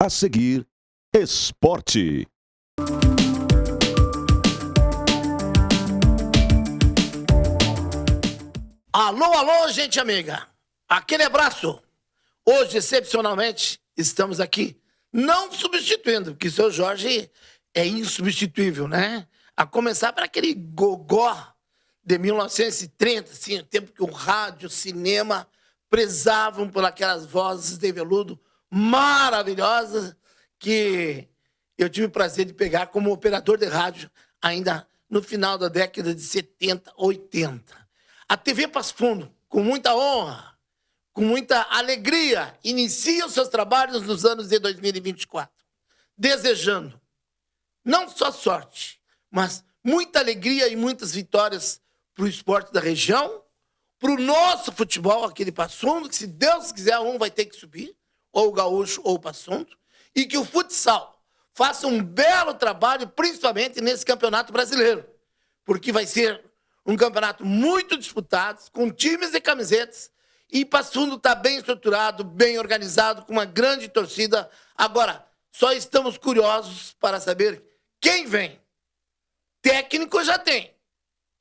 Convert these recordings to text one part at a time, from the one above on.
A seguir, esporte. Alô, alô, gente amiga. Aquele abraço. Hoje, excepcionalmente, estamos aqui não substituindo, porque o seu Jorge é insubstituível, né? A começar para aquele gogó de 1930, assim, o tempo que o rádio, o cinema prezavam por aquelas vozes de veludo maravilhosas que eu tive o prazer de pegar como operador de rádio ainda no final da década de 70, 80. A TV Passo Fundo, com muita honra, com muita alegria, inicia os seus trabalhos nos anos de 2024, desejando não só sorte, mas muita alegria e muitas vitórias para o esporte da região, para o nosso futebol aqui de Passo Fundo, que se Deus quiser um vai ter que subir, ou o Gaúcho ou o Passo Fundo, e que o futsal faça um belo trabalho, principalmente nesse campeonato brasileiro, porque vai ser um campeonato muito disputado, com times e camisetas, e Passo Fundo está bem estruturado, bem organizado, com uma grande torcida. Agora, só estamos curiosos para saber quem vem. Técnico já tem.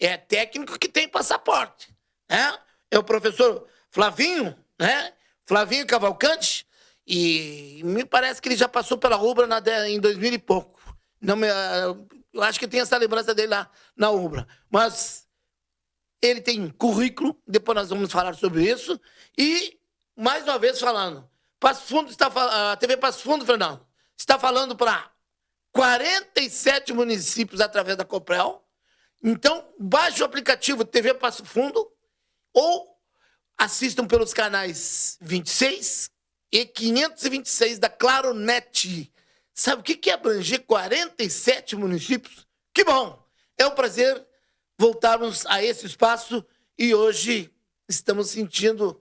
É técnico que tem passaporte. Né? É o professor Flavinho, né? Flavinho Cavalcante, e me parece que ele já passou pela Ubra em 2000 e pouco. Eu acho que tem essa lembrança dele lá na Ubra. Mas ele tem currículo, depois nós vamos falar sobre isso. E, mais uma vez falando, Passo Fundo a TV Passo Fundo, Fernando, está falando para 47 municípios através da Coprel. Então, baixe o aplicativo TV Passo Fundo ou assistam pelos canais 26 e 526 da Claro Net. Sabe o que é abranger 47 municípios? Que bom! É um prazer voltarmos a esse espaço e hoje estamos sentindo...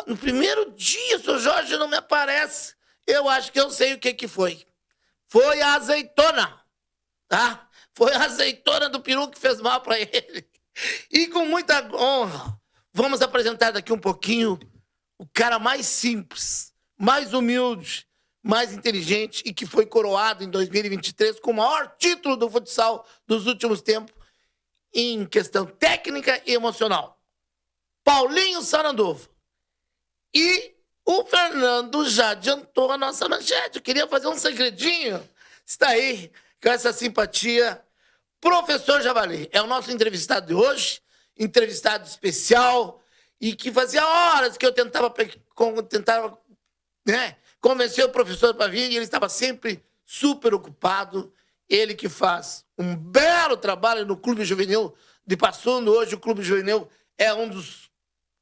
No primeiro dia, o seu Jorge não me aparece. Eu acho que eu sei o que foi. Foi a azeitona, tá? Foi a azeitona do peru que fez mal para ele. E com muita honra, vamos apresentar daqui um pouquinho o cara mais simples, mais humilde, mais inteligente e que foi coroado em 2023 com o maior título do futsal dos últimos tempos em questão técnica e emocional. Paulinho Sarandova. E o Fernando já adiantou a nossa manchete. Eu queria fazer um segredinho. Está aí, com essa simpatia. Professor Javali é o nosso entrevistado de hoje, entrevistado especial, e que fazia horas que eu tentava convencer o professor para vir, e ele estava sempre super ocupado. Ele que faz um belo trabalho no Clube Juvenil de Passo Fundo. Hoje o Clube Juvenil é um dos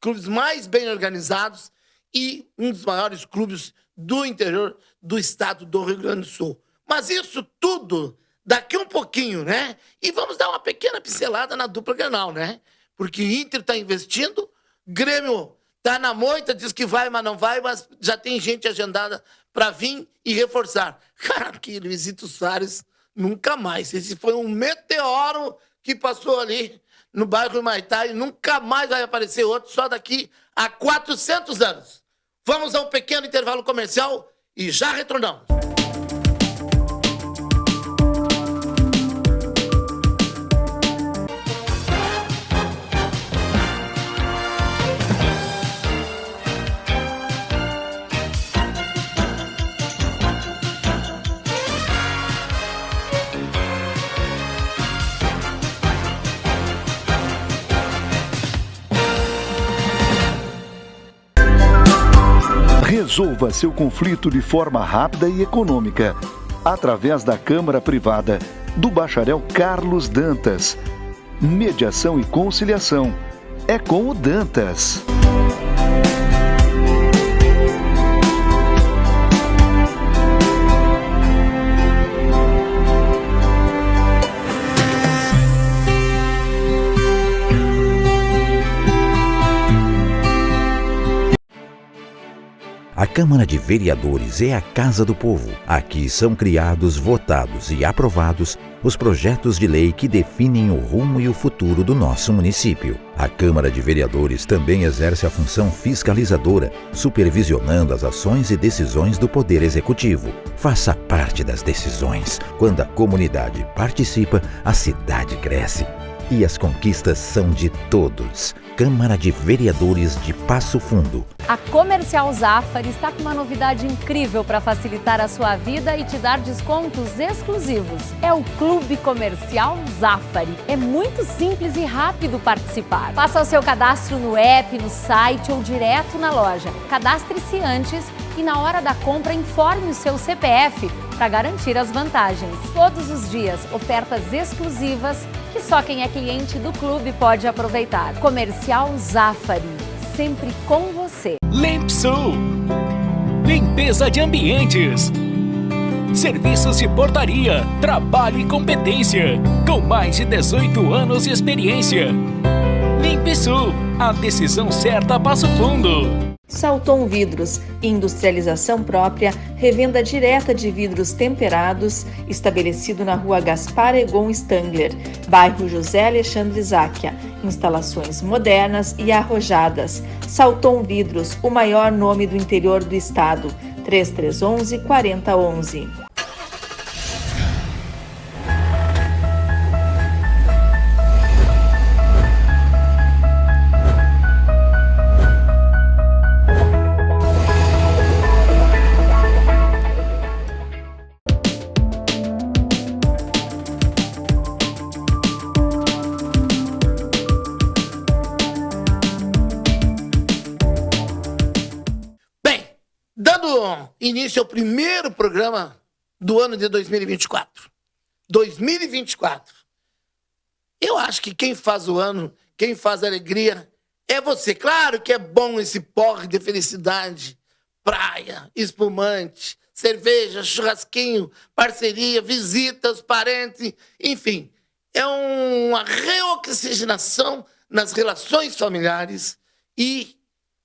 clubes mais bem organizados e um dos maiores clubes do interior do estado do Rio Grande do Sul. Mas isso tudo daqui um pouquinho, né? E vamos dar uma pequena pincelada na dupla Grenal, né? Porque o Inter está investindo, Grêmio está na moita, diz que vai, mas não vai, mas já tem gente agendada para vir e reforçar. Cara, que Luizito Soares nunca mais. Esse foi um meteoro que passou ali no bairro Humaitá e nunca mais vai aparecer outro, só daqui a 400 anos. Vamos a um pequeno intervalo comercial e já retornamos. Resolva seu conflito de forma rápida e econômica, através da Câmara Privada do Bacharel Carlos Dantas. Mediação e conciliação. É com o Dantas. A A Câmara de Vereadores é a Casa do Povo. Aqui são criados, votados e aprovados os projetos de lei que definem o rumo e o futuro do nosso município. A Câmara de Vereadores também exerce a função fiscalizadora, supervisionando as ações e decisões do Poder Executivo. Faça parte das decisões. Quando a comunidade participa, a cidade cresce. E as conquistas são de todos. Câmara de Vereadores de Passo Fundo. A Comercial Zafari está com uma novidade incrível para facilitar a sua vida e te dar descontos exclusivos. É o Clube Comercial Zafari. É muito simples e rápido participar. Faça o seu cadastro no app, no site ou direto na loja. Cadastre-se antes e na hora da compra informe o seu CPF para garantir as vantagens. Todos os dias, ofertas exclusivas que só quem é cliente do clube pode aproveitar. Comercial Zafari, sempre com você. Limpsul, limpeza de ambientes, serviços de portaria, trabalho e competência, com mais de 18 anos de experiência. Limpsul, a decisão certa a Passo Fundo. Salton Vidros, industrialização própria, revenda direta de vidros temperados, estabelecido na rua Gaspar Egon Stangler, bairro José Alexandre Záquia. Instalações modernas e arrojadas. Salton Vidros, o maior nome do interior do estado. 3311-4011. Início ao primeiro programa do ano de 2024. 2024. Eu acho que quem faz o ano, quem faz a alegria, é você. Claro que é bom esse porre de felicidade. Praia, espumante, cerveja, churrasquinho, parceria, visitas, parentes, enfim. É uma reoxigenação nas relações familiares e,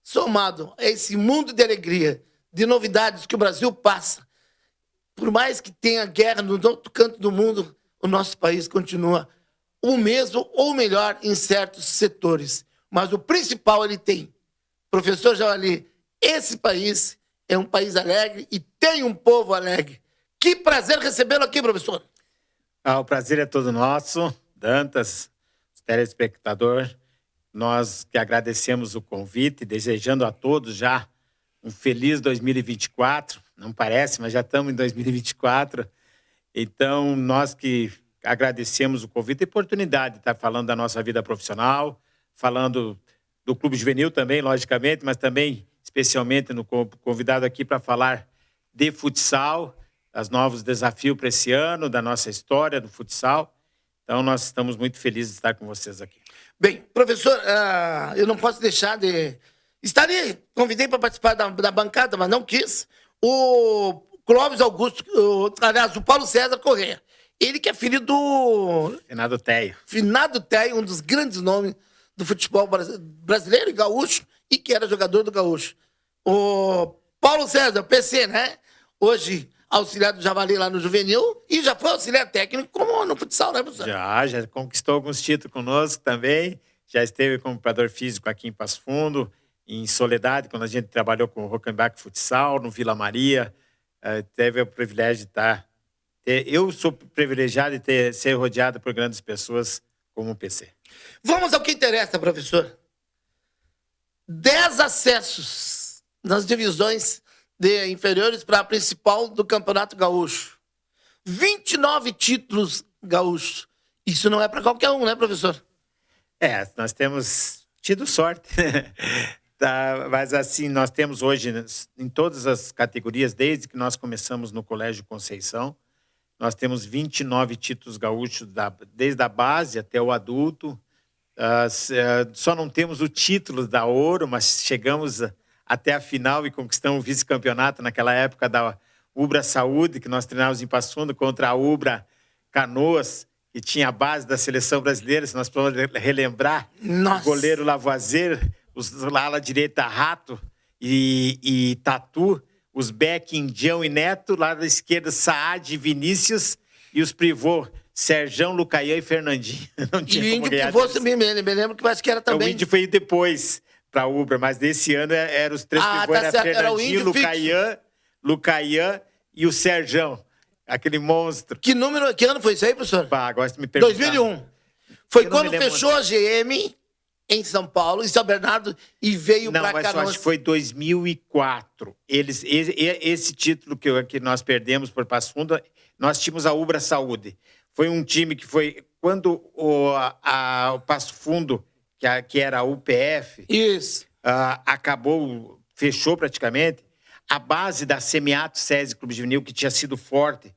somado a esse mundo de alegria, de novidades que o Brasil passa. Por mais que tenha guerra no outro canto do mundo, o nosso país continua o mesmo ou melhor em certos setores. Mas o principal ele tem. Professor Javali, esse país é um país alegre e tem um povo alegre. Que prazer recebê-lo aqui, professor. O prazer é todo nosso, Dantas, telespectador. Nós que agradecemos o convite, desejando a todos já um feliz 2024, não parece, mas já estamos em 2024. Então, nós que agradecemos o convite e a oportunidade de estar falando da nossa vida profissional, falando do Clube Juvenil também, logicamente, mas também, especialmente, no convidado aqui para falar de futsal, dos novos desafios para esse ano, da nossa história do futsal. Então, nós estamos muito felizes de estar com vocês aqui. Bem, professor, eu não posso deixar de... Convidei para participar da bancada, mas não quis. O Clóvis Augusto, aliás, o Paulo César Corrêa. Ele que é filho do... Finado Teio. Finado Teio, um dos grandes nomes do futebol brasileiro e gaúcho, e que era jogador do gaúcho. O Paulo César, PC, né? Hoje auxiliar do Javali lá no Juvenil e já foi auxiliar técnico como no futsal, né, professor? Já conquistou alguns títulos conosco também. Já esteve como preparador físico aqui em Passo Fundo, em Soledade, quando a gente trabalhou com o Rockenbach Futsal, no Vila Maria. Teve o privilégio de estar... Eu sou privilegiado de ser rodeado por grandes pessoas como o PC. Vamos ao que interessa, professor. 10 acessos nas divisões de inferiores para a principal do Campeonato Gaúcho. 29 títulos gaúchos. Isso não é para qualquer um, né, professor? Nós temos tido sorte. Tá, mas assim, nós temos hoje, em todas as categorias, desde que nós começamos no Colégio Conceição, nós temos 29 títulos gaúchos, desde a base até o adulto. Só não temos o título da Ouro, mas chegamos até a final e conquistamos o vice-campeonato naquela época da Ubra Saúde, que nós treinávamos em Passo Fundo, contra a Ubra Canoas, que tinha a base da seleção brasileira, se nós podemos relembrar. Nossa. O goleiro Lavoisier, o ala direita Rato, e Tatu, os Beck, Indião e Neto, lá da esquerda, Saad e Vinícius, e os pivô, Serjão, Lucaian e Fernandinho. Não tinha E como índio ganhar que fosse, deles. me lembro que parece que era O também. índio foi depois para a Ubra, mas desse ano eram os três pivôs, tá era certo, era o Fernandinho, índio Lucaian e o Serjão, aquele monstro. Que ano foi isso aí, professor? Pá, gosto de me perguntar. 2001. Foi Eu não me quando lembro fechou a GM em São Paulo, em São Bernardo, e veio Não, para mas cá. eu acho que foi 2004. Esse título que nós perdemos por Passo Fundo, nós tínhamos a Ubra Saúde. Foi um time que foi... Quando o Passo Fundo, que era a UPF, Isso. acabou, fechou praticamente, a base da Semiato SESI Clube Juvenil, que tinha sido forte,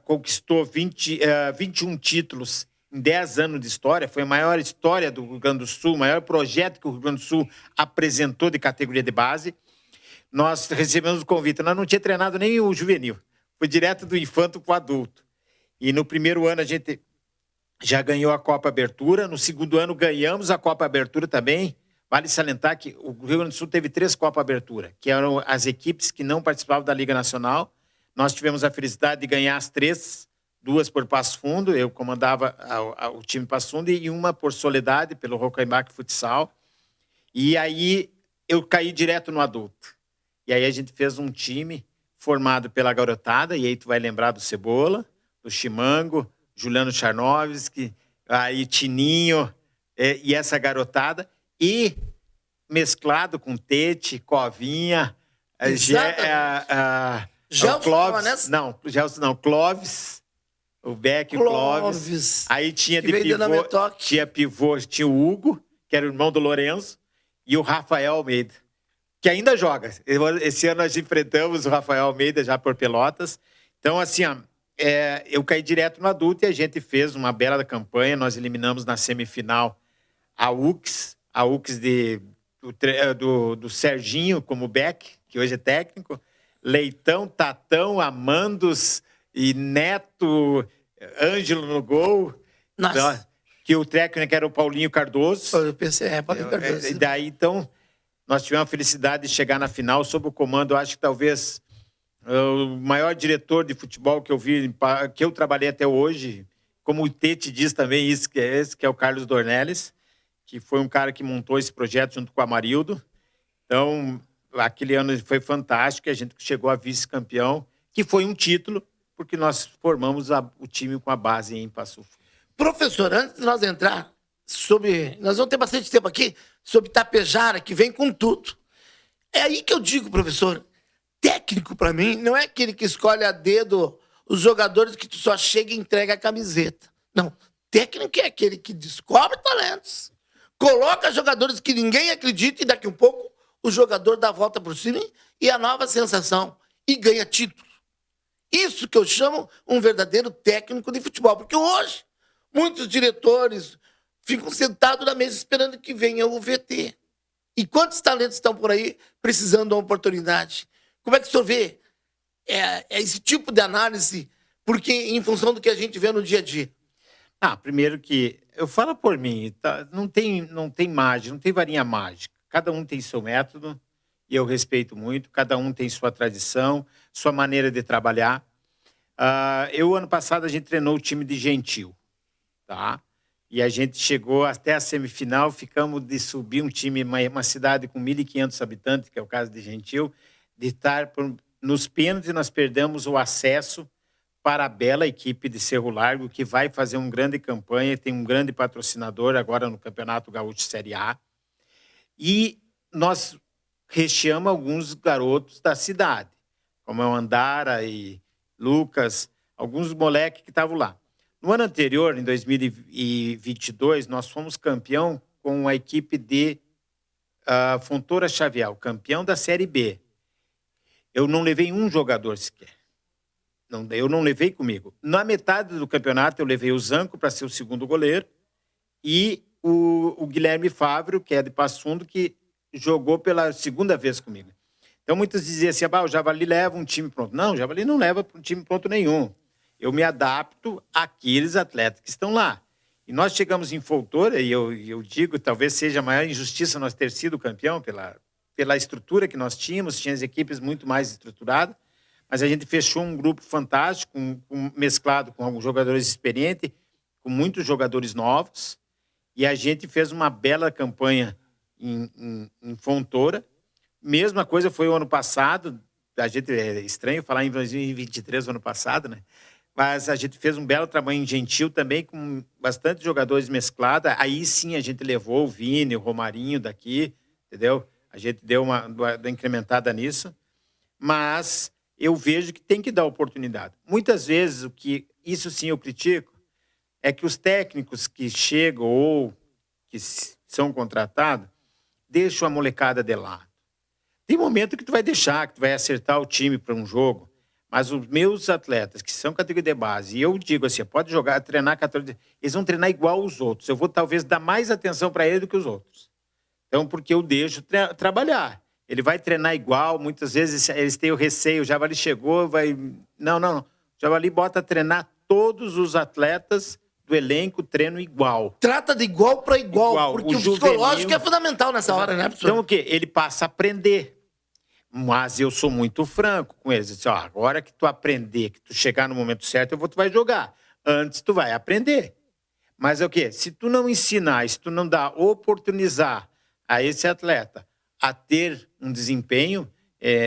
conquistou 21 títulos em 10 anos de história, foi a maior história do Rio Grande do Sul, o maior projeto que o Rio Grande do Sul apresentou de categoria de base. Nós recebemos o convite, nós não tínhamos treinado nem o juvenil, foi direto do infanto para o adulto. E no primeiro ano a gente já ganhou a Copa Abertura, no segundo ano ganhamos a Copa Abertura também. Vale salientar que o Rio Grande do Sul teve 3 Copa Abertura, que eram as equipes que não participavam da Liga Nacional. Nós tivemos a felicidade de ganhar as 3, 2 por Passo Fundo, eu comandava o time Passo Fundo, e uma por Soledade, pelo Rocaimbaque Futsal. E aí eu caí direto no adulto. E aí a gente fez um time formado pela garotada, e aí tu vai lembrar do Cebola, do Chimango, Juliano Charnovski, aí Tininho, e essa garotada, e mesclado com Tete, Covinha, Clóvis, Clóvis, o Beck, o Clóvis. Aí tinha pivô, tinha o Hugo, que era o irmão do Lourenço, e o Rafael Almeida, que ainda joga. Esse ano nós enfrentamos o Rafael Almeida já por Pelotas. Então, assim, eu caí direto no adulto e a gente fez uma bela campanha. Nós eliminamos na semifinal a UX do Serginho como Beck, que hoje é técnico, Leitão, Tatão, Amandos e Neto, Ângelo no gol. Nossa. Então, que o técnico era o Paulinho Cardoso. Eu pensei, Paulinho Cardoso. E daí, então, nós tivemos a felicidade de chegar na final sob o comando, acho que talvez o maior diretor de futebol que eu vi, que eu trabalhei até hoje, como o Tete diz também, que é o Carlos Dornelles, que foi um cara que montou esse projeto junto com o Amarildo. Então, aquele ano foi fantástico, a gente chegou a vice-campeão, que foi um título, porque nós formamos o time com a base em Passo Fundo. Professor, antes de nós entrar nós vamos ter bastante tempo aqui, sobre Tapejara, que vem com tudo. É aí que eu digo, professor, técnico para mim não é aquele que escolhe a dedo os jogadores que tu só chega e entrega a camiseta. Não, técnico é aquele que descobre talentos, coloca jogadores que ninguém acredita e daqui a um pouco o jogador dá a volta por cima e a nova sensação e ganha título. Isso que eu chamo um verdadeiro técnico de futebol, porque hoje muitos diretores ficam sentados na mesa esperando que venha o VT. E quantos talentos estão por aí precisando de uma oportunidade? Como é que o senhor vê esse tipo de análise, porque em função do que a gente vê no dia a dia? Primeiro que eu falo por mim, tá? Não tem mágica, não tem varinha mágica. Cada um tem seu método e eu respeito muito. Cada um tem sua tradição, sua maneira de trabalhar. Ano passado, a gente treinou o time de Gentil, tá? E a gente chegou até a semifinal, ficamos de subir um time, uma cidade com 1.500 habitantes, que é o caso de Gentil, de estar nos pênaltis, nós perdemos o acesso para a bela equipe de Cerro Largo, que vai fazer uma grande campanha, tem um grande patrocinador agora no Campeonato Gaúcho Série A. E nós recheamos alguns garotos da cidade, como o Andara e Lucas, alguns moleques que estavam lá. No ano anterior, em 2022, nós fomos campeão com a equipe de Fontoura Xavier, o campeão da Série B. Eu não levei um jogador sequer. Eu não levei comigo. Na metade do campeonato, eu levei o Zanco para ser o segundo goleiro e o Guilherme Fávero, que é de Passo Fundo, que jogou pela segunda vez comigo. Então, muitos diziam assim, o Javali leva um time pronto. Não, o Javali não leva um time pronto nenhum. Eu me adapto àqueles atletas que estão lá. E nós chegamos em Fontoura, e eu digo, talvez seja a maior injustiça nós ter sido campeão pela estrutura que nós tínhamos, tinha as equipes muito mais estruturadas, mas a gente fechou um grupo fantástico, mesclado com alguns jogadores experientes, com muitos jogadores novos, e a gente fez uma bela campanha em Fontoura. Mesma coisa foi o ano passado, a gente, é estranho falar em 2023, o ano passado, né? Mas a gente fez um belo trabalho em Gentil também, com bastante jogadores mesclados. Aí sim a gente levou o Vini, o Romarinho daqui, entendeu? A gente deu uma incrementada nisso. Mas eu vejo que tem que dar oportunidade. Muitas vezes, isso sim eu critico, é que os técnicos que chegam ou que são contratados deixam a molecada de lado. Tem momento que tu vai deixar, que tu vai acertar o time para um jogo. Mas os meus atletas, que são categoria de base, e eu digo assim, pode jogar, treinar 14, eles vão treinar igual os outros. Eu vou talvez dar mais atenção para ele do que os outros. Então, porque eu deixo trabalhar. Ele vai treinar igual, muitas vezes eles têm o receio, o Javali chegou, vai... Não. O Javali bota a treinar todos os atletas do elenco, treino igual. Trata de igual para igual, porque o psicológico é fundamental nessa hora, né, professor? Então, o quê? Ele passa a aprender. Mas eu sou muito franco com eles. Disse, agora que tu aprender, que tu chegar no momento certo, tu vai jogar. Antes tu vai aprender. Mas é o quê? Se tu não ensinar, se tu não dá oportunizar a esse atleta a ter um desempenho,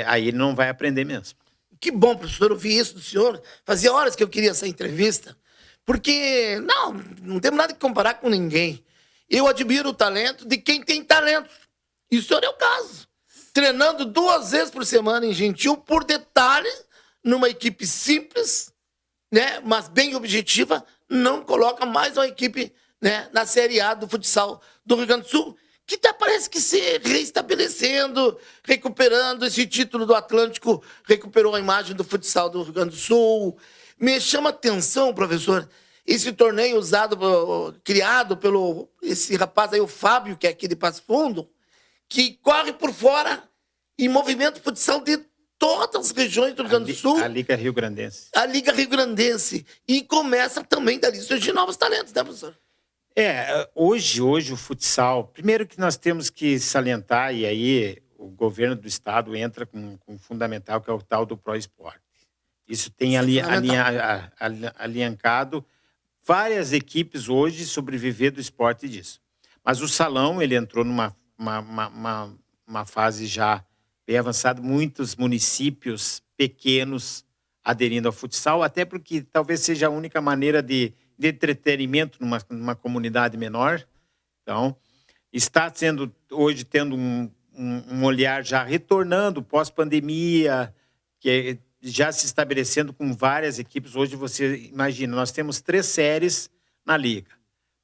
aí ele não vai aprender mesmo. Que bom, professor, ouvir isso do senhor. Fazia horas que eu queria essa entrevista, porque não temos nada que comparar com ninguém. Eu admiro o talento de quem tem talento. E o senhor é o caso. Treinando 2 vezes por semana em Gentil, por detalhe, numa equipe simples, né, mas bem objetiva, não coloca mais uma equipe, né, na Série A do futsal do Rio Grande do Sul, que até parece que se reestabelecendo, recuperando esse título do Atlântico, recuperou a imagem do futsal do Rio Grande do Sul. Me chama a atenção, professor, esse torneio criado pelo esse rapaz aí, o Fábio, que é aqui de Passo Fundo, que corre por fora e movimenta o futsal de todas as regiões do Rio Grande do Sul. A Liga Rio Grandense. A Liga Rio Grandense. E começa também dali surgir novos talentos, né, professor? Hoje o futsal... Primeiro que nós temos que salientar, e aí o governo do estado entra com fundamental, que é o tal do Pro Esporte. Isso tem aliancado várias equipes hoje sobreviver do esporte disso. Mas o salão, ele entrou numa fase já bem avançada, muitos municípios pequenos aderindo ao futsal, até porque talvez seja a única maneira de entretenimento numa comunidade menor. Então, está sendo hoje tendo um olhar já retornando pós-pandemia, que já se estabelecendo com várias equipes. Hoje você imagina, nós temos 3 séries na Liga,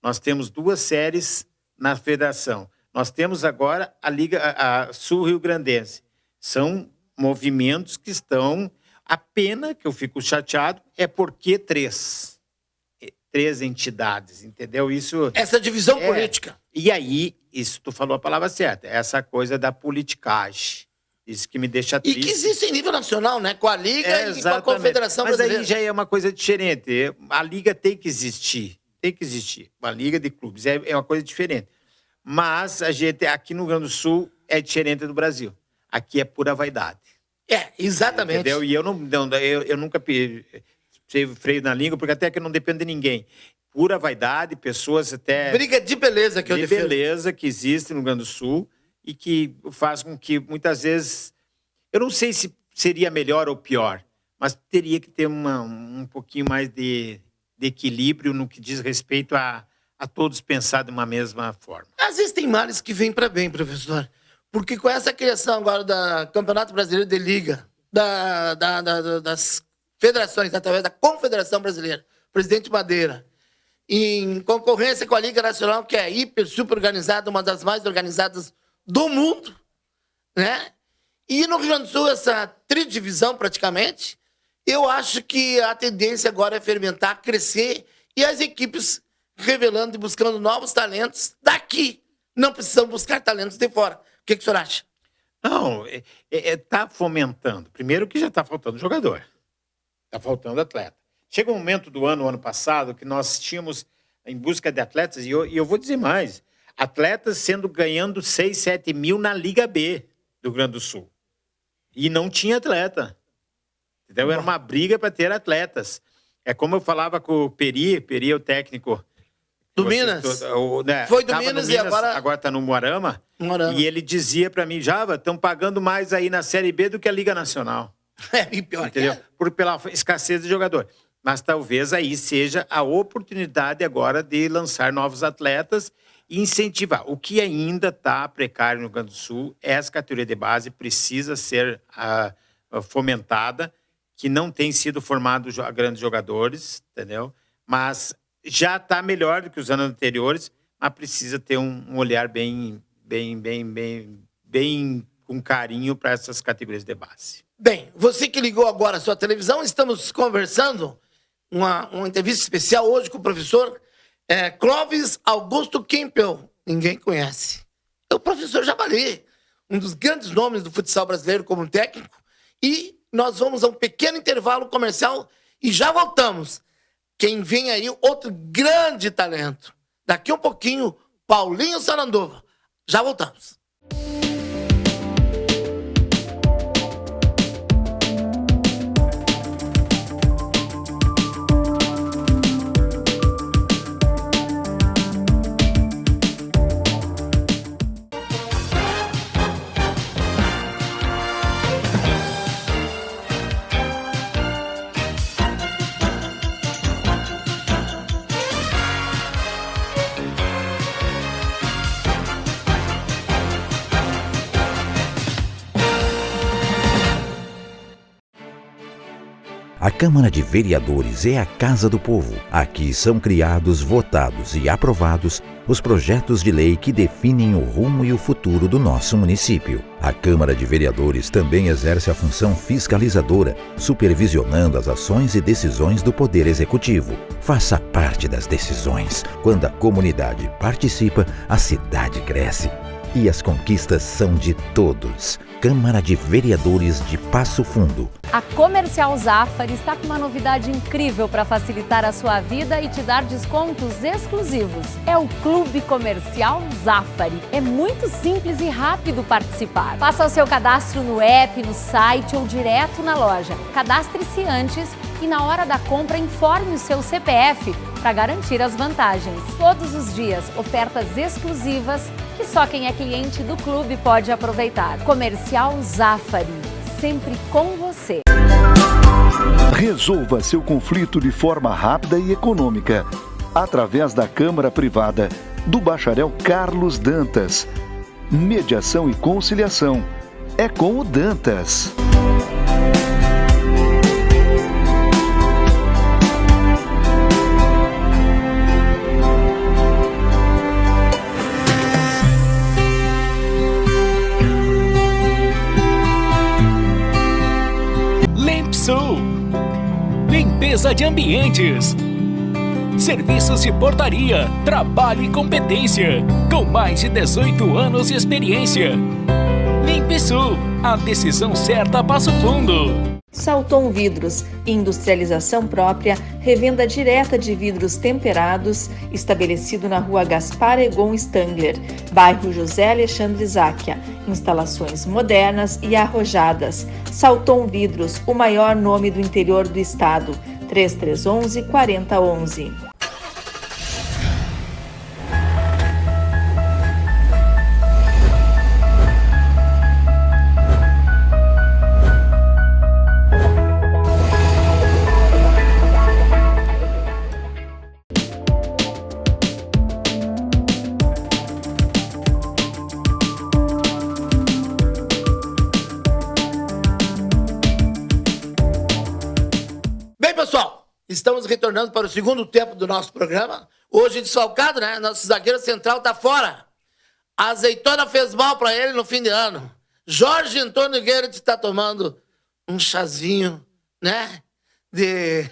nós temos 2 séries na Federação. Nós temos agora a Liga Sul Rio Grandense. São movimentos que estão... A pena, que eu fico chateado, é porque 3 entidades, entendeu? Essa divisão política. E aí, isso tu falou a palavra certa, essa coisa da politicagem. Isso que me deixa triste. E que existe em nível nacional, né? Com a Liga e com a Confederação Brasileira. Mas aí já é uma coisa diferente. A Liga tem que existir. Tem que existir. Uma Liga de clubes é uma coisa diferente. Mas a gente, aqui no Rio Grande do Sul, é diferente do Brasil. Aqui é pura vaidade. Exatamente. Entendeu? E eu nunca sei freio na língua, porque até que eu não dependo de ninguém. Pura vaidade, pessoas até... Briga de beleza que eu defendo. De beleza que existe no Rio Grande do Sul e que faz com que, muitas vezes... Eu não sei se seria melhor ou pior, mas teria que ter um pouquinho mais de equilíbrio no que diz respeito a todos pensar de uma mesma forma. Às vezes tem males que vêm para bem, professor. Porque com essa criação agora do Campeonato Brasileiro de Liga, das federações, através da Confederação Brasileira, presidente Madeira, em concorrência com a Liga Nacional, que é hiper, super organizada, uma das mais organizadas do mundo, né? E no Rio Grande do Sul, essa tridivisão praticamente, eu acho que a tendência agora é fermentar, crescer, e as equipes revelando e buscando novos talentos daqui. Não precisam buscar talentos de fora. O que o senhor acha? Não, está fomentando. Primeiro que já está faltando jogador. Está faltando atleta. Chega um momento do ano passado, que nós tínhamos em busca de atletas, e eu vou dizer mais, atletas ganhando 6, 7 mil na Liga B. do Rio Grande do Sul. E não tinha atleta. Entendeu? Era uma briga para ter atletas. É como eu falava com o Peri é o técnico do Minas. Foi do Minas e agora está no Moarama. E ele dizia para mim, Java, estão pagando mais aí na Série B do que a Liga Nacional. E pior entendeu? Pela escassez de jogador. Mas talvez aí seja a oportunidade agora de lançar novos atletas e incentivar. O que ainda está precário no Rio Grande do Sul, essa categoria de base precisa ser fomentada, que não tem sido formado grandes jogadores, entendeu? Mas já está melhor do que os anos anteriores, mas precisa ter um olhar bem com carinho para essas categorias de base. Bem, você que ligou agora a sua televisão, estamos conversando, uma entrevista especial hoje com o professor Clóvis Augusto Kempel. Ninguém conhece. É o professor Javali, um dos grandes nomes do futsal brasileiro como técnico. E nós vamos a um pequeno intervalo comercial e já voltamos. Quem vem aí, outro grande talento. Daqui um pouquinho, Paulinho Sarandova. Já voltamos. A Câmara de Vereadores é a Casa do Povo. Aqui são criados, votados e aprovados os projetos de lei que definem o rumo e o futuro do nosso município. A Câmara de Vereadores também exerce a função fiscalizadora, supervisionando as ações e decisões do Poder Executivo. Faça parte das decisões. Quando a comunidade participa, a cidade cresce. E as conquistas são de todos. Câmara de Vereadores de Passo Fundo. A Comercial Zafari está com uma novidade incrível para facilitar a sua vida e te dar descontos exclusivos. É o Clube Comercial Zafari. É muito simples e rápido participar. Faça o seu cadastro no app, no site ou direto na loja. Cadastre-se antes e na hora da compra informe o seu CPF para garantir as vantagens. Todos os dias, ofertas exclusivas que só quem é cliente do clube pode aproveitar. Comercial Zafari, sempre com você. Resolva seu conflito de forma rápida e econômica, através da Câmara Privada do Bacharel Carlos Dantas. Mediação e conciliação. É com o Dantas. Sul, limpeza de ambientes, serviços de portaria, trabalho e competência, com mais de 18 anos de experiência. Limpe Sul, a decisão certa a Passo Fundo. Salton Vidros, industrialização própria, revenda direta de vidros temperados, estabelecido na rua Gaspar Egon Stangler, bairro José Alexandre Záquia. Instalações modernas e arrojadas. Salton Vidros, o maior nome do interior do estado. 3311-4011. Estamos retornando para o segundo tempo do nosso programa. Hoje desfalcado, né? Nosso zagueiro central tá fora. A azeitona fez mal para ele no fim de ano. Jorge Antônio Guedes está tomando um chazinho, né? De...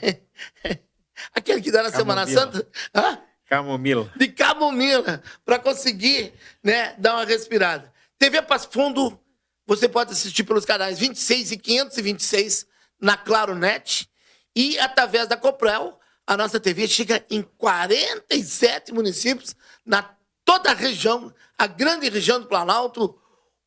aquele que dá na Semana Santa. Hã? Camomila. De camomila, para conseguir, né, dar uma respirada. TV Passo Fundo, você pode assistir pelos canais 26 e 526 na Claro Net. E, através da Coprel, a nossa TV chega em 47 municípios, na toda a região, a grande região do Planalto,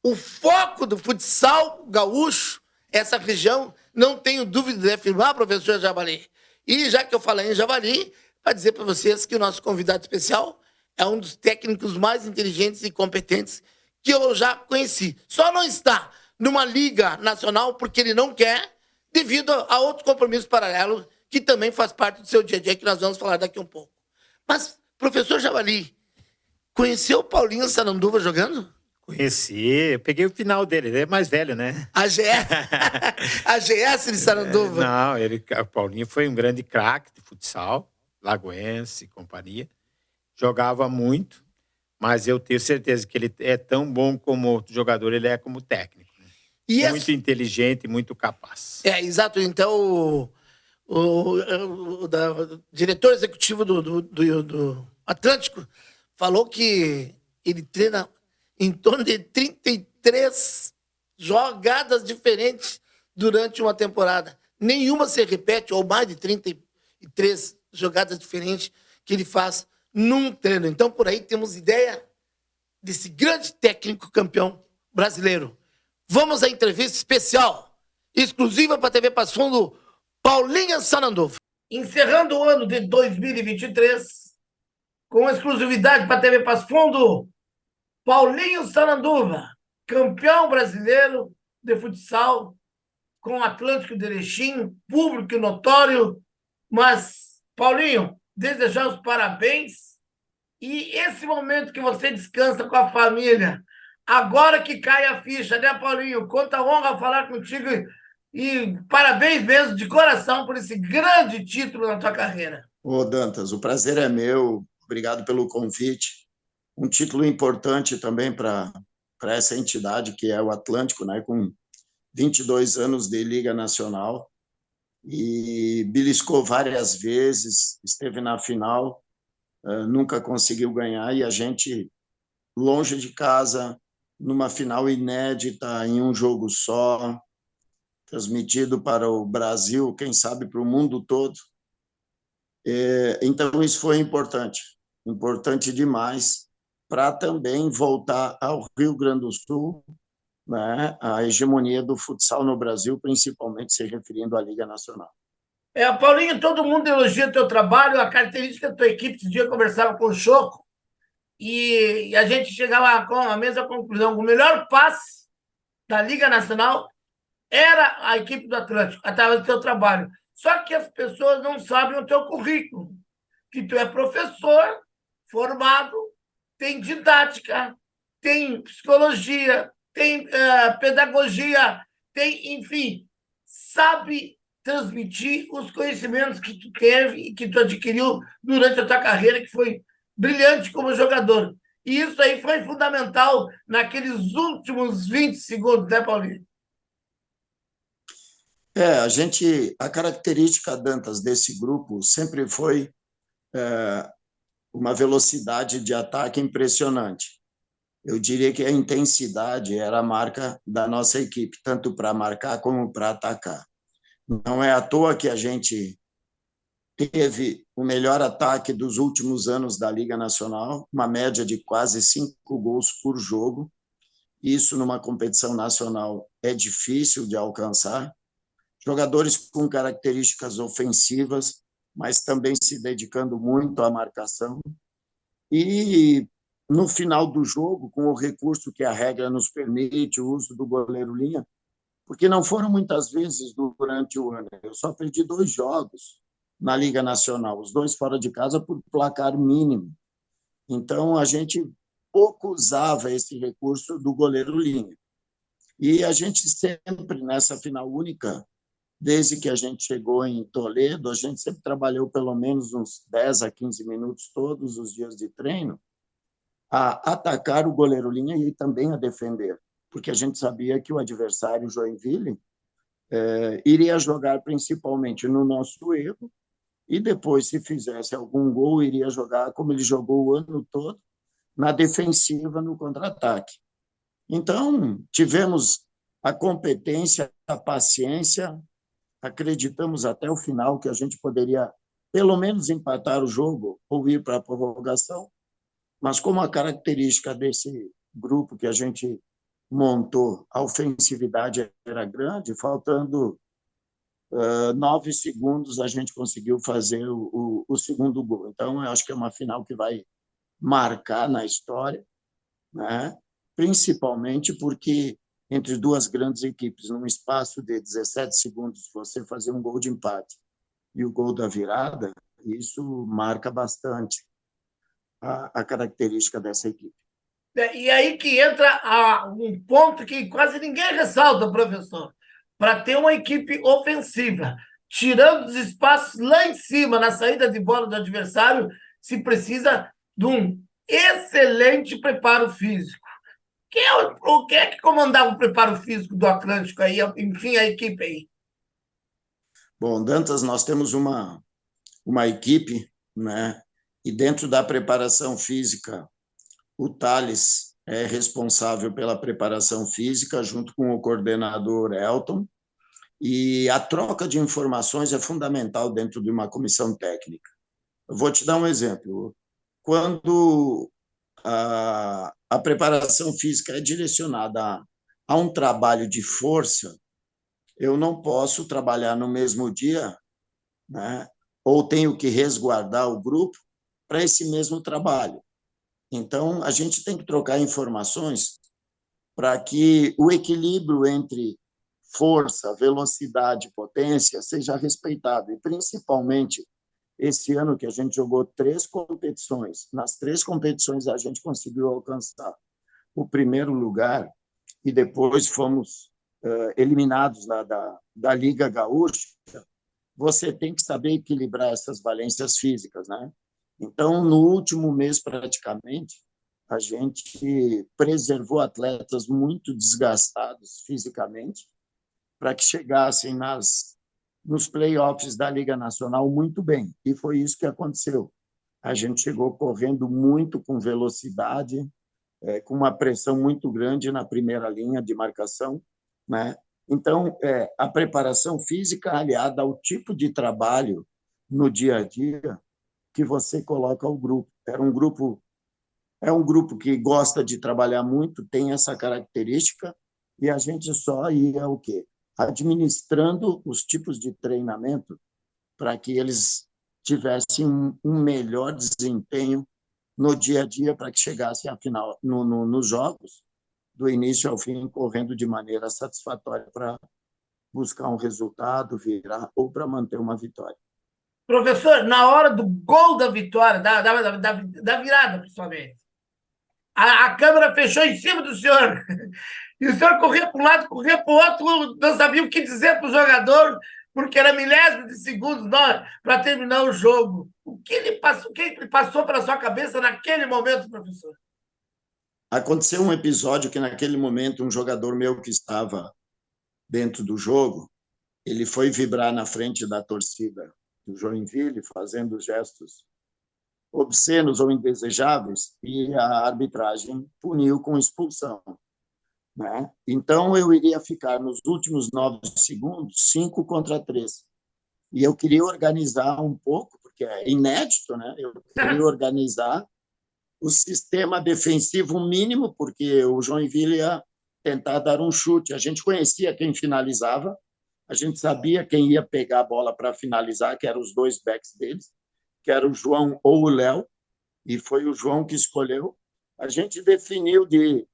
O foco do futsal gaúcho, essa região, não tenho dúvida de afirmar, professor Javali. E já que eu falei em Javali, para dizer para vocês que o nosso convidado especial é um dos técnicos mais inteligentes e competentes que eu já conheci. Só não está numa liga nacional porque ele não quer, devido a outros compromissos paralelos que também faz parte do seu dia a dia, que nós vamos falar daqui um pouco. Mas, professor Javali, conheceu o Paulinho Sananduva jogando? Conheci, eu peguei o final dele, ele é mais velho, né? A GS de Sananduva? Não, o Paulinho foi um grande craque de futsal, lagoense e companhia. Jogava muito, mas eu tenho certeza que ele é tão bom como jogador, ele é como técnico. Né? E muito inteligente e muito capaz. Exato. Então, o diretor executivo do Atlântico falou que ele treina em torno de 33 jogadas diferentes durante uma temporada. Nenhuma se repete, ou mais de 33 jogadas diferentes que ele faz num treino. Então, por aí temos ideia desse grande técnico campeão brasileiro. Vamos à entrevista especial, exclusiva para a TV Passo Fundo, Paulinho Sananduva. Encerrando o ano de 2023, com exclusividade para a TV Passo Fundo, Paulinho Sananduva, campeão brasileiro de futsal com o Atlântico de Erechim, público notório. Mas, Paulinho, desejar os parabéns e esse momento que você descansa com a família, agora que cai a ficha, né, Paulinho? Quanta honra falar contigo e parabéns mesmo de coração por esse grande título na tua carreira. Ô, Dantas, o prazer é meu. Obrigado pelo convite. Um título importante também para essa entidade que é o Atlântico, né, com 22 anos de Liga Nacional, e beliscou várias vezes, esteve na final, nunca conseguiu ganhar, e a gente, longe de casa, numa final inédita, em um jogo só, transmitido para o Brasil, quem sabe para o mundo todo. Então, isso foi importante demais, para também voltar ao Rio Grande do Sul, né, a hegemonia do futsal no Brasil, principalmente se referindo à Liga Nacional. Paulinho, todo mundo elogia o teu trabalho, a característica da tua equipe. Esse dia eu conversava com o Choco e a gente chegava com a mesma conclusão. O melhor passe da Liga Nacional era a equipe do Atlântico, através do teu trabalho. Só que as pessoas não sabem o teu currículo, que tu é professor formado, tem didática, tem psicologia, tem pedagogia, tem, enfim, sabe transmitir os conhecimentos que tu teve e que tu adquiriu durante a tua carreira, que foi brilhante como jogador. E isso aí foi fundamental naqueles últimos 20 segundos, né, Paulinho? A característica, Dantas, desse grupo sempre foi uma velocidade de ataque impressionante. Eu diria que a intensidade era a marca da nossa equipe, tanto para marcar como para atacar. Não é à toa que a gente teve o melhor ataque dos últimos anos da Liga Nacional, uma média de quase 5 gols por jogo. Isso, numa competição nacional, é difícil de alcançar. Jogadores com características ofensivas, mas também se dedicando muito à marcação. E, no final do jogo, com o recurso que a regra nos permite, o uso do goleiro-linha, porque não foram muitas vezes durante o ano. Eu só perdi 2 jogos na Liga Nacional, os 2 fora de casa por placar mínimo. Então, a gente pouco usava esse recurso do goleiro-linha. E a gente sempre, nessa final única, desde que a gente chegou em Toledo, a gente sempre trabalhou pelo menos uns 10 a 15 minutos todos os dias de treino a atacar o goleiro-linha e também a defender, porque a gente sabia que o adversário, Joinville, iria jogar principalmente no nosso erro e depois, se fizesse algum gol, iria jogar como ele jogou o ano todo, na defensiva, no contra-ataque. Então, tivemos a competência, a paciência, acreditamos até o final que a gente poderia, pelo menos, empatar o jogo ou ir para a prorrogação, mas como a característica desse grupo que a gente montou, a ofensividade era grande, faltando 9 segundos a gente conseguiu fazer o segundo gol. Então, eu acho que é uma final que vai marcar na história, né? Principalmente porque entre duas grandes equipes, num espaço de 17 segundos, você fazer um gol de empate e o gol da virada, isso marca bastante a característica dessa equipe. E aí que entra um ponto que quase ninguém ressalta, professor. Para ter uma equipe ofensiva, tirando os espaços lá em cima, na saída de bola do adversário, se precisa de um excelente preparo físico. Quem é que comandava o preparo físico do Atlântico aí, enfim, a equipe aí? Bom, Dantas, nós temos uma equipe, né? E dentro da preparação física, o Thales é responsável pela preparação física, junto com o coordenador Elton, e a troca de informações é fundamental dentro de uma comissão técnica. Eu vou te dar um exemplo. Quando a preparação física é direcionada a um trabalho de força, eu não posso trabalhar no mesmo dia, né? Ou tenho que resguardar o grupo para esse mesmo trabalho. Então, a gente tem que trocar informações para que o equilíbrio entre força, velocidade, potência seja respeitado. E, principalmente, esse ano que a gente jogou 3 competições, nas 3 competições a gente conseguiu alcançar o primeiro lugar e depois fomos eliminados da Liga Gaúcha. Você tem que saber equilibrar essas valências físicas, né? Então, no último mês, praticamente, a gente preservou atletas muito desgastados fisicamente para que chegassem nos playoffs da Liga Nacional muito bem. E foi isso que aconteceu. A gente chegou correndo muito com velocidade, com uma pressão muito grande na primeira linha de marcação, né? Então, a preparação física aliada ao tipo de trabalho no dia a dia que você coloca o grupo. É um grupo que gosta de trabalhar muito, tem essa característica, e a gente só ia o quê? Administrando os tipos de treinamento para que eles tivessem um melhor desempenho no dia a dia, para que chegassem à final nos jogos, do início ao fim, correndo de maneira satisfatória para buscar um resultado, virar ou para manter uma vitória. Professor, na hora do gol da vitória, da virada, principalmente, a câmera fechou em cima do senhor. E o senhor corria para um lado, corria para o outro, não sabia o que dizer para o jogador, porque era milésimo de segundos para terminar o jogo. O que passou pela sua cabeça naquele momento, professor? Aconteceu um episódio que, naquele momento, um jogador meu que estava dentro do jogo, ele foi vibrar na frente da torcida do Joinville, fazendo gestos obscenos ou indesejáveis, e a arbitragem puniu com expulsão, né? Então, eu iria ficar nos últimos 9 segundos, 5 contra 3. E eu queria organizar um pouco, porque é inédito, né? Eu queria organizar o sistema defensivo mínimo, porque o Joinville ia tentar dar um chute. A gente conhecia quem finalizava, a gente sabia quem ia pegar a bola para finalizar, que eram os 2 backs deles, que era o João ou o Léo, e foi o João que escolheu. A gente definiu de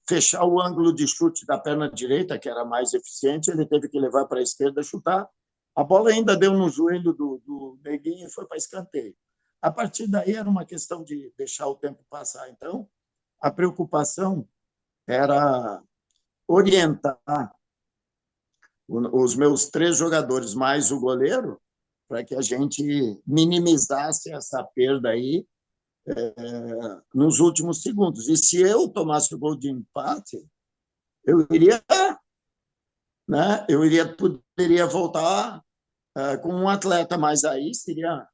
fechar o ângulo de chute da perna direita, que era mais eficiente, ele teve que levar para a esquerda e chutar. A bola ainda deu no joelho do Neguinho e foi para escanteio. A partir daí era uma questão de deixar o tempo passar. Então, a preocupação era orientar os meus 3 jogadores mais o goleiro para que a gente minimizasse essa perda aí nos últimos segundos. E se eu tomasse o gol de empate, eu poderia voltar com um atleta, mas aí seria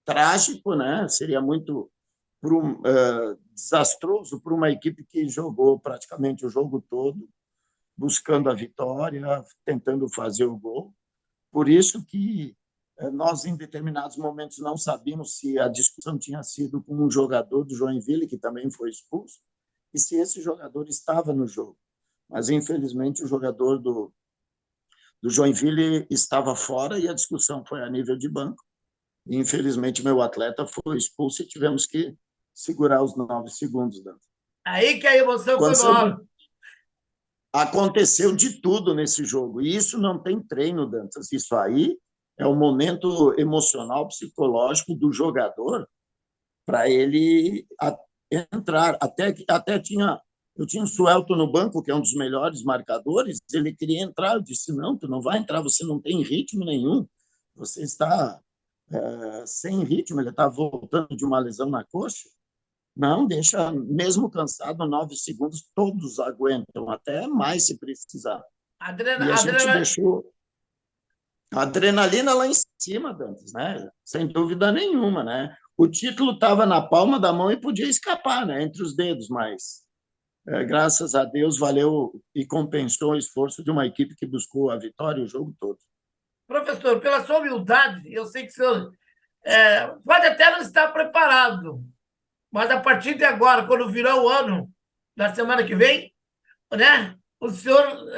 trágico, né? Seria muito desastroso para uma equipe que jogou praticamente o jogo todo, buscando a vitória, tentando fazer o gol. Por isso que nós, em determinados momentos, não sabíamos se a discussão tinha sido com um jogador do Joinville, que também foi expulso, e se esse jogador estava no jogo. Mas, infelizmente, o jogador do Joinville estava fora e a discussão foi a nível de banco. E, infelizmente, meu atleta foi expulso e tivemos que segurar os 9 segundos. Dantas. Aí que a emoção foi maior. Aconteceu de tudo nesse jogo. E isso não tem treino, Dantas. Isso aí é o momento emocional, psicológico do jogador para ele entrar. Até tinha... Eu tinha o Suelto no banco, que é um dos melhores marcadores, ele queria entrar. Eu disse, não, tu não vai entrar, você não tem ritmo nenhum. Você está sem ritmo, ele está voltando de uma lesão na coxa. Não, deixa, mesmo cansado, 9 segundos, todos aguentam, até mais se precisar. E a gente deixou a adrenalina lá em cima, Dantas, né? Sem dúvida nenhuma, né? O título estava na palma da mão e podia escapar, né? Entre os dedos, mas graças a Deus valeu e compensou o esforço de uma equipe que buscou a vitória o jogo todo. Professor, pela sua humildade, eu sei que o senhor pode até não estar preparado, mas a partir de agora, quando virar o ano, na semana que vem, né, o senhor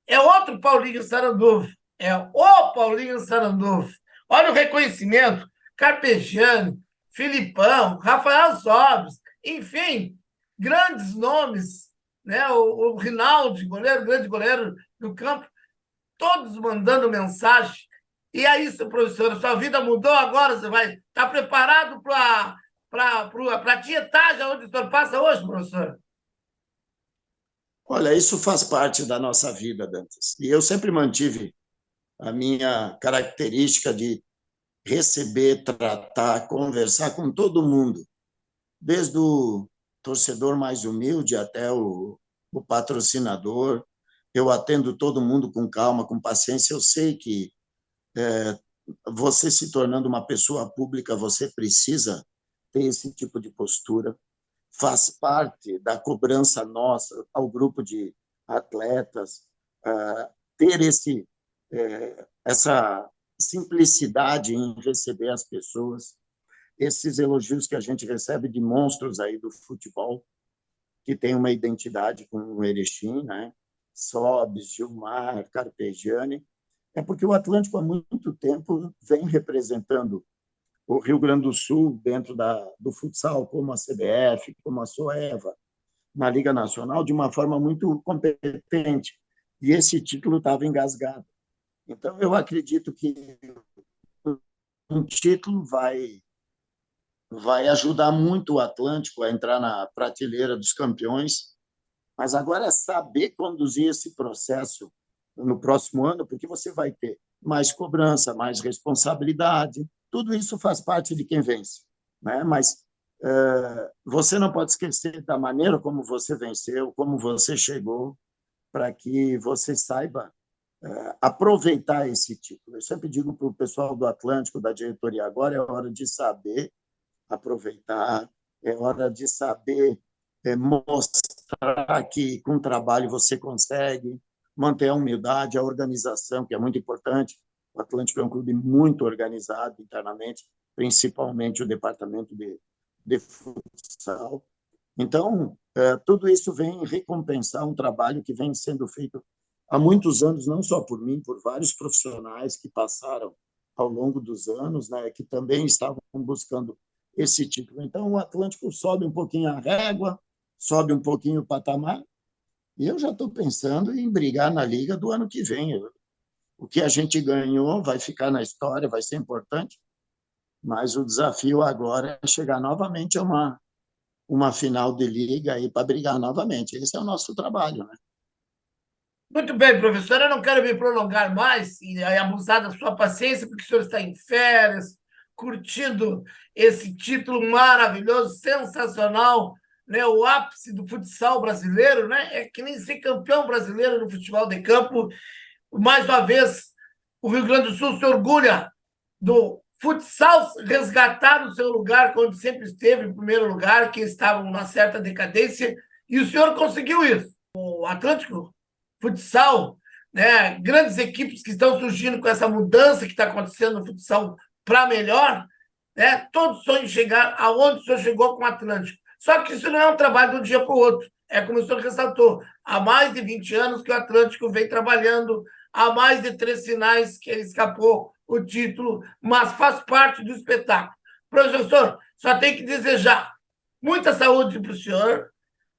é outro Paulinho Sarandolfo, é o Paulinho Sarandolfo. Olha o reconhecimento, Carpegiani, Filipão, Rafael Sobres, enfim, grandes nomes, né? O Rinaldi, goleiro, grande goleiro do campo, todos mandando mensagem. E é isso, professor, sua vida mudou agora, você vai estar preparado para a tietagem onde o senhor passa hoje, professor? Olha, isso faz parte da nossa vida, Dantas. E eu sempre mantive a minha característica de receber, tratar, conversar com todo mundo, desde o torcedor mais humilde até o patrocinador. Eu atendo todo mundo com calma, com paciência. Eu sei que você se tornando uma pessoa pública, você precisa ter esse tipo de postura. Faz parte da cobrança nossa ao grupo de atletas ter essa simplicidade em receber as pessoas, esses elogios que a gente recebe de monstros aí do futebol, que tem uma identidade com o Erechim, né? Sobes, Gilmar, Carpegiani, é porque o Atlântico há muito tempo vem representando o Rio Grande do Sul dentro do futsal, como a CBF, como a Soeva, na Liga Nacional, de uma forma muito competente. E esse título estava engasgado. Então, eu acredito que um título vai ajudar muito o Atlântico a entrar na prateleira dos campeões, mas agora é saber conduzir esse processo no próximo ano, porque você vai ter mais cobrança, mais responsabilidade. Tudo isso faz parte de quem vence, né? Mas você não pode esquecer da maneira como você venceu, como você chegou, para que você saiba aproveitar esse título. Eu sempre digo para o pessoal do Atlântico, da diretoria, agora é hora de saber aproveitar, é hora de saber mostrar que com trabalho você consegue manter a humildade, a organização, que é muito importante. O Atlântico é um clube muito organizado internamente, principalmente o departamento de futsal. Então, tudo isso vem recompensar um trabalho que vem sendo feito há muitos anos, não só por mim, por vários profissionais que passaram ao longo dos anos, né, que também estavam buscando esse título. Então, o Atlântico sobe um pouquinho a régua, sobe um pouquinho o patamar, e eu já estou pensando em brigar na Liga do ano que vem. O que a gente ganhou vai ficar na história, vai ser importante, mas o desafio agora é chegar novamente a uma final de Liga para brigar novamente. Esse é o nosso trabalho, né? Muito bem, professor. Eu não quero me prolongar mais e abusar da sua paciência, porque o senhor está em férias, curtindo esse título maravilhoso, sensacional, né? O ápice do futsal brasileiro, né? É que nem ser campeão brasileiro no futebol de campo. Mais uma vez, o Rio Grande do Sul se orgulha do futsal resgatar o seu lugar, onde sempre esteve em primeiro lugar, que estavam numa certa decadência, e o senhor conseguiu isso. O Atlântico Futsal, né? Grandes equipes que estão surgindo com essa mudança que está acontecendo no futsal para melhor, né? Todos sonham em chegar aonde o senhor chegou com o Atlântico. Só que isso não é um trabalho de um dia para o outro. É como o senhor ressaltou, há mais de 20 anos que o Atlântico vem trabalhando, há mais de 3 finais que ele escapou o título, mas faz parte do espetáculo. Professor, só tem que desejar muita saúde para o senhor,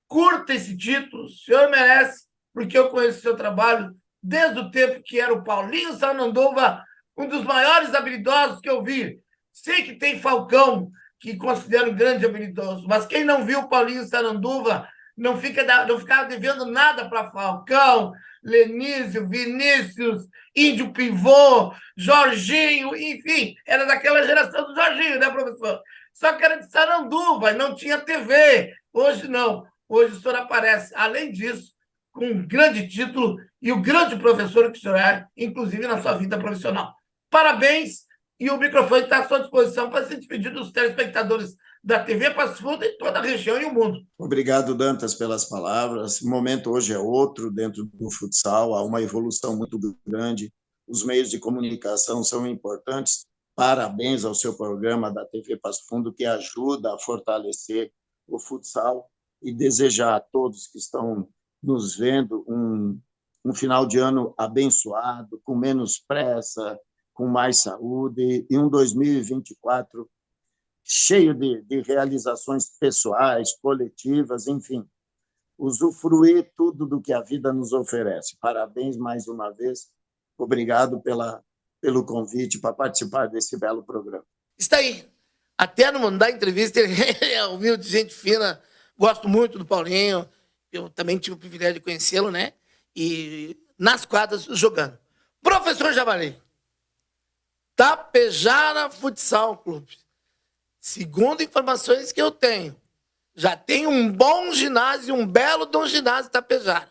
curta esse título, o senhor merece, porque eu conheço o seu trabalho desde o tempo que era o Paulinho Sananduva, um dos maiores habilidosos que eu vi. Sei que tem Falcão, que considero um grande habilidoso, mas quem não viu o Paulinho Sananduva não ficava devendo nada para Falcão, Lenísio, Vinícius, Índio Pivô, Jorginho, enfim, era daquela geração do Jorginho, né, professor? Só que era de Sananduva, não tinha TV. Hoje não. Hoje o senhor aparece, além disso, com um grande título e o grande professor que o senhor é, inclusive na sua vida profissional. Parabéns, e o microfone está à sua disposição para se despedir dos telespectadores da TV Passo Fundo em toda a região e o mundo. Obrigado, Dantas, pelas palavras. O momento hoje é outro dentro do futsal, há uma evolução muito grande, os meios de comunicação são importantes. Parabéns ao seu programa da TV Passo Fundo, que ajuda a fortalecer o futsal, e desejar a todos que estão nos vendo um final de ano abençoado, com menos pressa, com mais saúde, e um 2024 cheio de realizações pessoais, coletivas, enfim, usufruir tudo do que a vida nos oferece. Parabéns mais uma vez, obrigado pelo convite para participar desse belo programa. Está aí, até no mandar entrevista, ele é humilde, gente fina, gosto muito do Paulinho, eu também tive o privilégio de conhecê-lo, né? E nas quadras jogando. Professor Javali, Tapejara Futsal Clube. Segundo informações que eu tenho, já tem um bom ginásio, um belo de um ginásio Tapejara.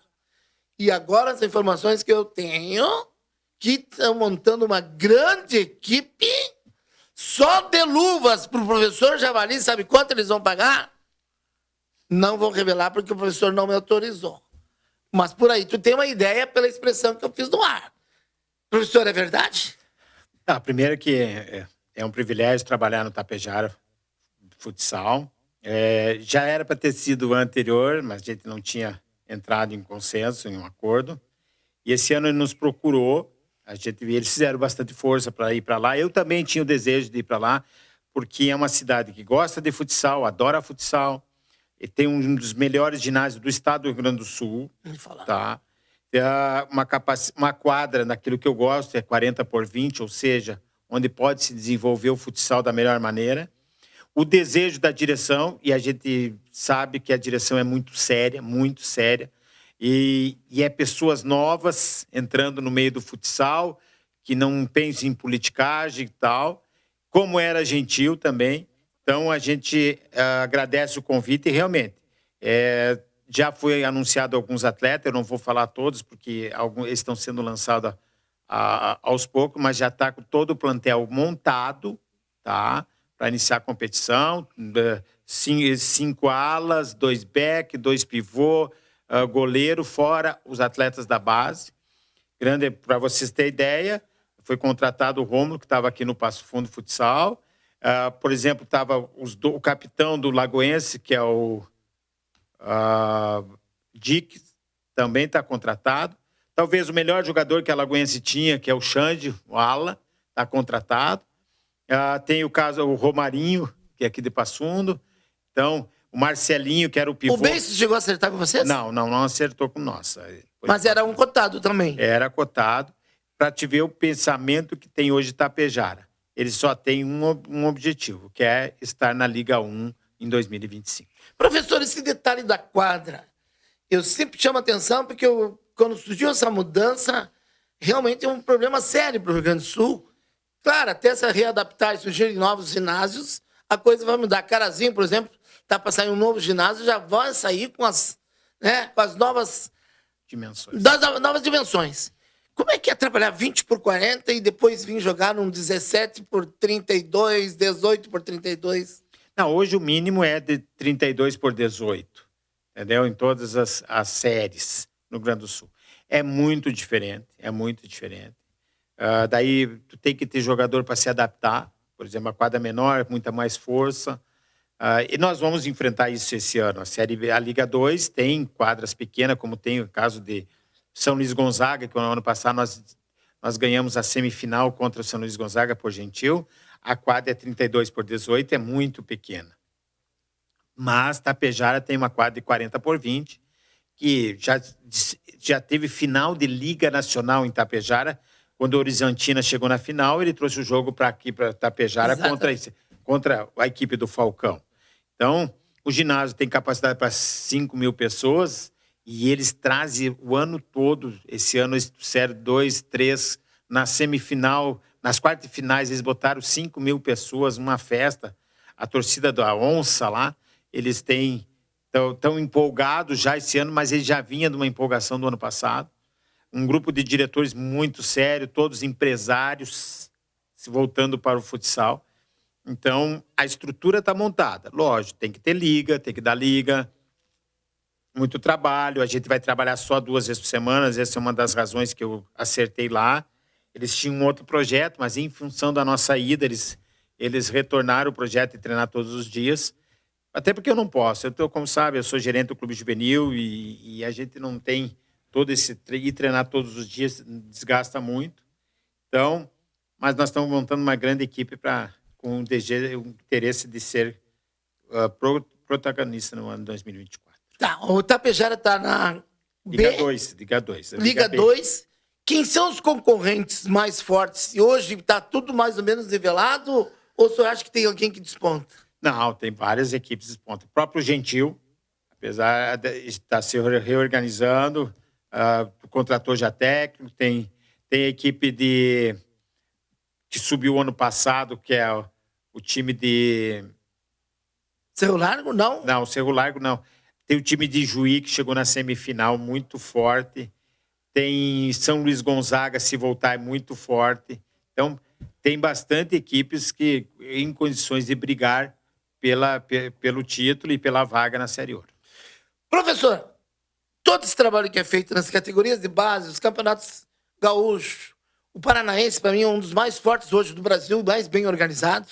E agora as informações que eu tenho, que estão montando uma grande equipe só de luvas para o professor Javali. Sabe quanto eles vão pagar? Não vou revelar porque o professor não me autorizou. Mas por aí, tu tem uma ideia pela expressão que eu fiz no ar. Professor, é verdade? Primeiro que é um privilégio trabalhar no Tapejara Futsal. Já era para ter sido o anterior, mas a gente não tinha entrado em consenso, em um acordo. E esse ano ele nos procurou. Eles fizeram bastante força para ir para lá. Eu também tinha o desejo de ir para lá, porque é uma cidade que gosta de futsal, adora futsal. E tem um dos melhores ginásios do estado do Rio Grande do Sul. Tá? Uma quadra naquilo que eu gosto, é 40x20, ou seja, onde pode se desenvolver o futsal da melhor maneira. O desejo da direção, e a gente sabe que a direção é muito séria, e é pessoas novas entrando no meio do futsal, que não pensam em politicagem e tal, como era gentil também. Então, a gente agradece o convite e, realmente, já foi anunciado alguns atletas, eu não vou falar todos, porque eles estão sendo lançados aos poucos, mas já está com todo o plantel montado, tá? Para iniciar a competição, 5 alas, 2 back, 2 pivô, goleiro, fora os atletas da base. Grande, para vocês terem ideia, foi contratado o Rômulo, que estava aqui no Passo Fundo Futsal. Por exemplo, estava o capitão do Lagoense, que é o Dick, também está contratado. Talvez o melhor jogador que a Lagoense tinha, que é o Xande, o ala, está contratado. Tem o Romarinho, que é aqui de Passo Fundo. Então, o Marcelinho, que era o pivô. O Beijo chegou a acertar com vocês? Não acertou com nós. Mas era um cotado também. Era cotado, para te ver o pensamento que tem hoje Tapejara. Ele só tem um objetivo, que é estar na Liga 1 em 2025. Professor, esse detalhe da quadra, eu sempre chamo a atenção, porque quando surgiu essa mudança, realmente é um problema sério para o Rio Grande do Sul. Claro, até se readaptar e surgirem novos ginásios, a coisa vai mudar. Carazinho, por exemplo, está para sair um novo ginásio, já vai sair com as novas dimensões. Novas dimensões. Como é que é trabalhar 20x40 e depois vir jogar num 17x32, 18x32? Não, hoje o mínimo é de 32x18, entendeu? Em todas as séries no Rio Grande do Sul. É muito diferente. Daí tu tem que ter jogador para se adaptar. Por exemplo, a quadra menor, muita mais força. E nós vamos enfrentar isso esse ano. A Liga 2 tem quadras pequenas, como tem o caso de São Luís Gonzaga, que no ano passado nós ganhamos a semifinal contra o São Luís Gonzaga por Gentil. A quadra é 32/18, é muito pequena. Mas Tapejara tem uma quadra de 40/20, que já teve final de Liga Nacional em Tapejara. Quando a Horizontina chegou na final, ele trouxe o jogo para aqui, para Tapejara, contra a equipe do Falcão. Então, o ginásio tem capacidade para 5.000 pessoas e eles trazem o ano todo. Esse ano eles trouxeram 2, 3, na semifinal, nas quartas de finais, eles botaram 5.000 pessoas, uma festa. A torcida da Onça lá, eles estão empolgados já esse ano, mas eles já vinham de uma empolgação do ano passado. Um grupo de diretores muito sério, todos empresários, se voltando para o futsal. Então, a estrutura está montada. Lógico, tem que ter liga, tem que dar liga, muito trabalho. A gente vai trabalhar só 2 vezes por semana, essa é uma das razões que eu acertei lá. Eles tinham um outro projeto, mas em função da nossa ida, eles retornaram o projeto e treinar todos os dias. Até porque eu não posso. Como sabe, eu sou gerente do Clube Juvenil e a gente não tem todo esse... Ir treinar todos os dias desgasta muito. Então, mas nós estamos montando uma grande equipe com o interesse de ser protagonista no ano 2024. Tá, o Tapejara está na Liga 2. Liga 2. Quem são os concorrentes mais fortes? E hoje está tudo mais ou menos nivelado? Ou o senhor acha que tem alguém que desponta? Não, tem várias equipes de ponta. O próprio Gentil, apesar de estar se reorganizando, contratou já técnico, tem a equipe que subiu ano passado, que é o time de... Cerro Largo, não? Não, Cerro Largo não. Tem o time de Juí, que chegou na semifinal, muito forte. Tem São Luís Gonzaga, se voltar, é muito forte. Então, tem bastante equipes que em condições de brigar pelo título e pela vaga na Série Ouro. Professor, todo esse trabalho que é feito nas categorias de base, os campeonatos gaúchos, o Paranaense, para mim, é um dos mais fortes hoje do Brasil, mais bem organizado,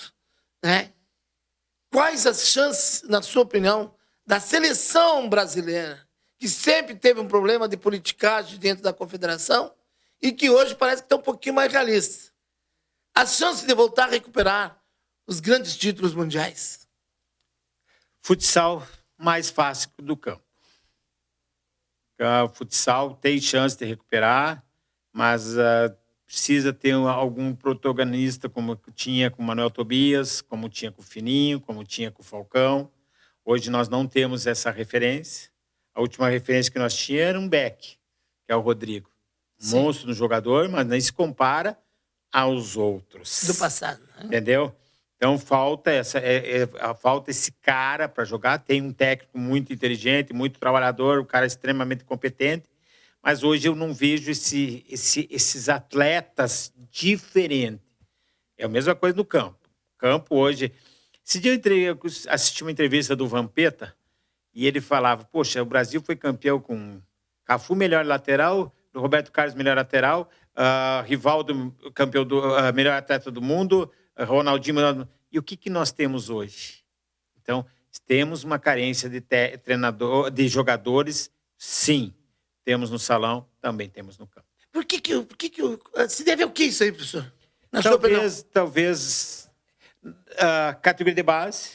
né? Quais as chances, na sua opinião, da seleção brasileira, que sempre teve um problema de politicagem dentro da confederação e que hoje parece que está um pouquinho mais realista? As chances de voltar a recuperar os grandes títulos mundiais? Futsal, mais fácil do campo. O futsal tem chance de recuperar, mas precisa ter algum protagonista, como tinha com o Manuel Tobias, como tinha com o Fininho, como tinha com o Falcão. Hoje nós não temos essa referência. A última referência que nós tínhamos era um Beck, que é o Rodrigo. Sim. Monstro no jogador, mas nem se compara aos outros. Do passado. Né? Entendeu? Então falta esse cara para jogar. Tem um técnico muito inteligente, muito trabalhador, um cara extremamente competente. Mas hoje eu não vejo esses atletas diferentes. É a mesma coisa no campo. O campo hoje... Esse dia eu assisti uma entrevista do Vampeta e ele falava, poxa, o Brasil foi campeão com Cafu melhor lateral, Roberto Carlos melhor lateral, Rivaldo campeão melhor atleta do mundo, Ronaldinho melhor... E o que nós temos hoje? Então, temos uma carência de jogadores, sim. Temos no salão, também temos no campo. Por que se deve ao que isso aí, professor? Na sua opinião? Talvez a categoria de base